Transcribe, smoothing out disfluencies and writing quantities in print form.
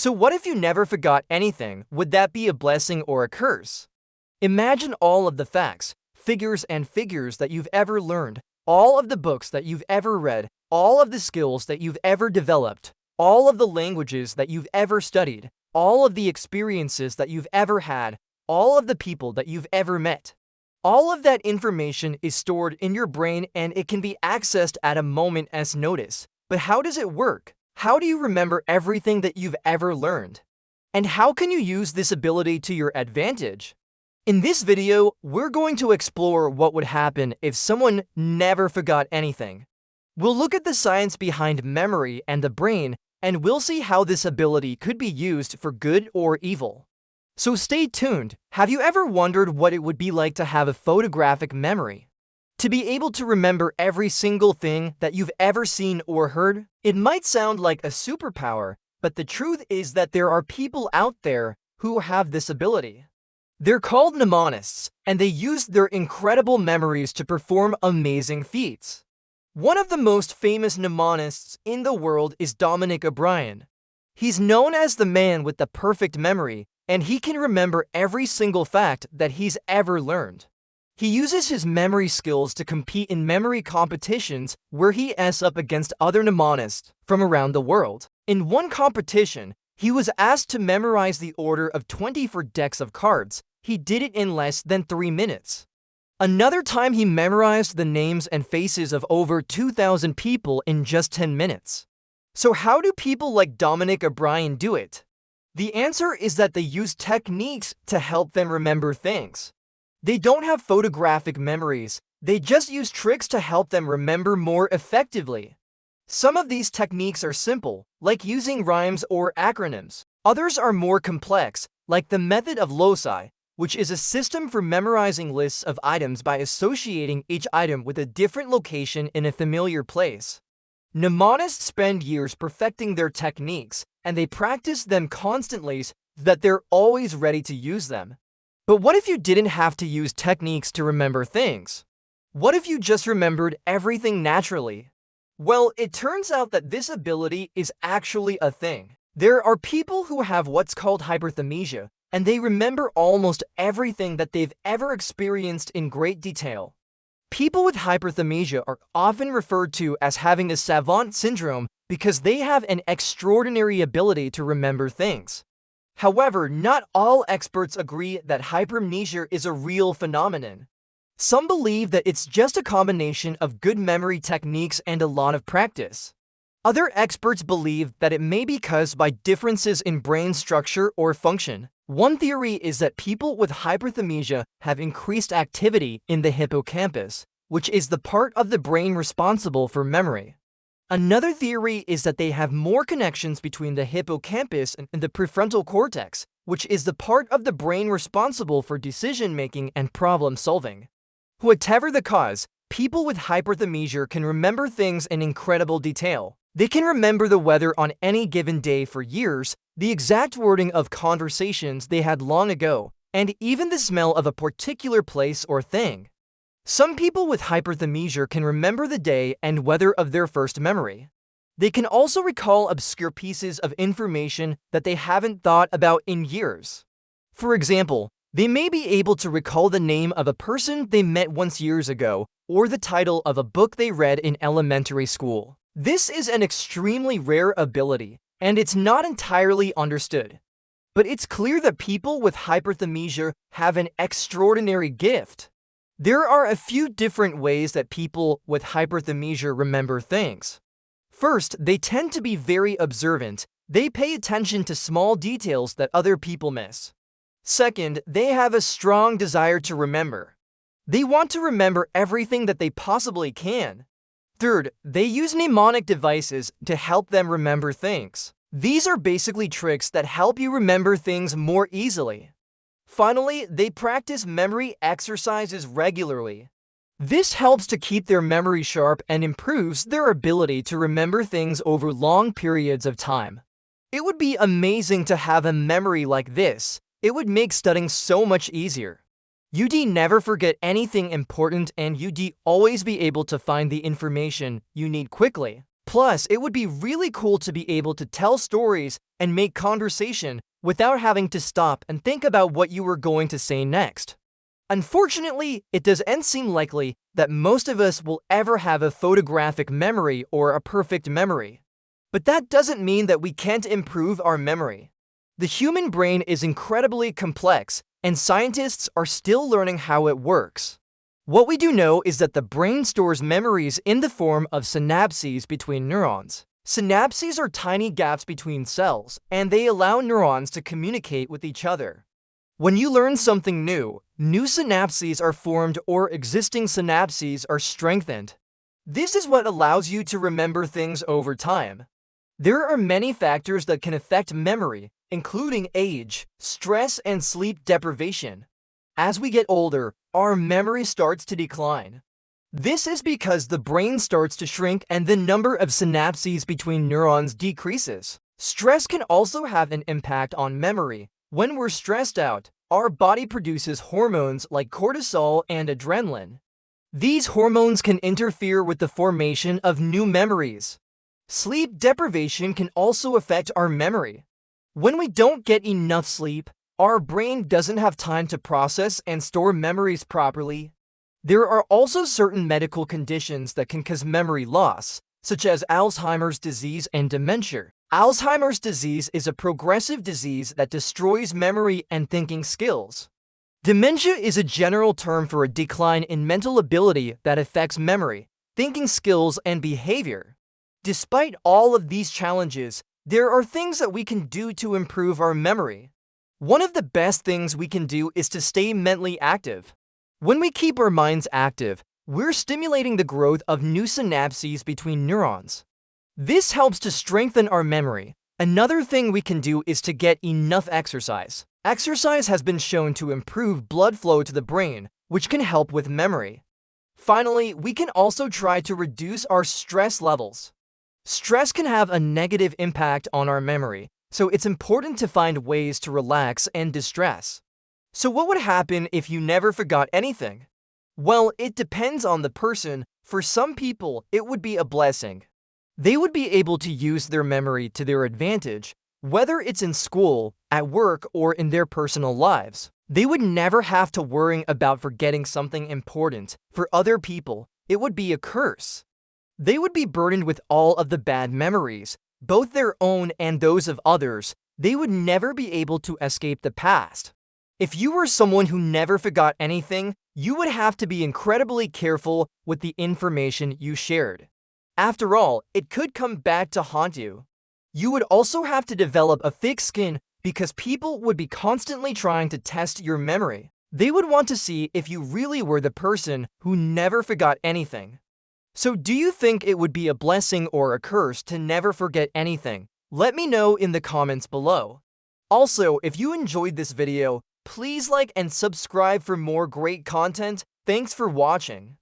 So what if you never forgot anything? Would that be a blessing or a curse? Imagine all of the facts, figures, and figures that you've ever learned, all of the books that you've ever read, all of the skills that you've ever developed, all of the languages that you've ever studied, all of the experiences that you've ever had, all of the people that you've ever met. All of that information is stored in your brain and it can be accessed at a moment's notice. But how does it work? How do you remember everything that you've ever learned? And how can you use this ability to your advantage? In this video, we're going to explore what would happen if someone never forgot anything. We'll look at the science behind memory and the brain, and we'll see how this ability could be used for good or evil. So stay tuned. Have you ever wondered what it would be like to have a photographic memory? To be able to remember every single thing that you've ever seen or heard? It might sound like a superpower, but the truth is that there are people out there who have this ability. They're called mnemonists, and they use their incredible memories to perform amazing feats. One of the most famous mnemonists in the world is Dominic O'Brien. He's known as the man with the perfect memory, and he can remember every single fact that he's ever learned. He uses his memory skills to compete in memory competitions where he is up against other mnemonists from around the world. In one competition, he was asked to memorize the order of 24 decks of cards. He did it in less than 3 minutes. Another time he memorized the names and faces of over 2,000 people in just 10 minutes. So how do people like Dominic O'Brien do it? The answer is that they use techniques to help them remember things. They don't have photographic memories, they just use tricks to help them remember more effectively. Some of these techniques are simple, like using rhymes or acronyms. Others are more complex, like the method of loci, which is a system for memorizing lists of items by associating each item with a different location in a familiar place. Mnemonists spend years perfecting their techniques, and they practice them constantly so that they're always ready to use them. But what if you didn't have to use techniques to remember things? What if you just remembered everything naturally? Well, it turns out that this ability is actually a thing. There are people who have what's called hyperthymesia, and they remember almost everything that they've ever experienced in great detail. People with hyperthymesia are often referred to as having a savant syndrome because they have an extraordinary ability to remember things. However, not all experts agree that hypermnesia is a real phenomenon. Some believe that it's just a combination of good memory techniques and a lot of practice. Other experts believe that it may be caused by differences in brain structure or function. One theory is that people with hyperthymesia have increased activity in the hippocampus, which is the part of the brain responsible for memory. Another theory is that they have more connections between the hippocampus and the prefrontal cortex, which is the part of the brain responsible for decision-making and problem-solving. Whatever the cause, people with hyperthymesia can remember things in incredible detail. They can remember the weather on any given day for years, the exact wording of conversations they had long ago, and even the smell of a particular place or thing. Some people with hyperthymesia can remember the day and weather of their first memory. They can also recall obscure pieces of information that they haven't thought about in years. For example, they may be able to recall the name of a person they met once years ago, or the title of a book they read in elementary school. This is an extremely rare ability, and it's not entirely understood. But it's clear that people with hyperthymesia have an extraordinary gift. There are a few different ways that people with hyperthymesia remember things. First, they tend to be very observant. They pay attention to small details that other people miss. Second, they have a strong desire to remember. They want to remember everything that they possibly can. Third, they use mnemonic devices to help them remember things. These are basically tricks that help you remember things more easily. Finally, they practice memory exercises regularly. This helps to keep their memory sharp and improves their ability to remember things over long periods of time. It would be amazing to have a memory like this. It would make studying so much easier. You'd never forget anything important, and you'd always be able to find the information you need quickly. Plus, it would be really cool to be able to tell stories and make conversation without having to stop and think about what you were going to say next. Unfortunately, it doesn't seem likely that most of us will ever have a photographic memory or a perfect memory. But that doesn't mean that we can't improve our memory. The human brain is incredibly complex, and scientists are still learning how it works. What we do know is that the brain stores memories in the form of synapses between neurons. Synapses are tiny gaps between cells, and they allow neurons to communicate with each other. When you learn something new synapses are formed or existing synapses are strengthened. This is what allows you to remember things over time. There are many factors that can affect memory, including age, stress, and sleep deprivation. As we get older, our memory starts to decline. This is because the brain starts to shrink and the number of synapses between neurons decreases. Stress can also have an impact on memory. When we're stressed out, our body produces hormones like cortisol and adrenaline. These hormones can interfere with the formation of new memories. Sleep deprivation can also affect our memory. When we don't get enough sleep, our brain doesn't have time to process and store memories properly. There are also certain medical conditions that can cause memory loss, such as Alzheimer's disease and dementia. Alzheimer's disease is a progressive disease that destroys memory and thinking skills. Dementia is a general term for a decline in mental ability that affects memory, thinking skills, and behavior. Despite all of these challenges, there are things that we can do to improve our memory. One of the best things we can do is to stay mentally active. When we keep our minds active, we're stimulating the growth of new synapses between neurons. This helps to strengthen our memory. Another thing we can do is to get enough exercise. Exercise has been shown to improve blood flow to the brain, which can help with memory. Finally, we can also try to reduce our stress levels. Stress can have a negative impact on our memory, so it's important to find ways to relax and distress. So what would happen if you never forgot anything? Well, it depends on the person. For some people, it would be a blessing. They would be able to use their memory to their advantage, whether it's in school, at work, or in their personal lives. They would never have to worry about forgetting something important. For other people, it would be a curse. They would be burdened with all of the bad memories, both their own and those of others. They would never be able to escape the past. If you were someone who never forgot anything, you would have to be incredibly careful with the information you shared. After all, it could come back to haunt you. You would also have to develop a thick skin because people would be constantly trying to test your memory. They would want to see if you really were the person who never forgot anything. So do you think it would be a blessing or a curse to never forget anything? Let me know in the comments below. Also, if you enjoyed this video, please like and subscribe for more great content. Thanks for watching.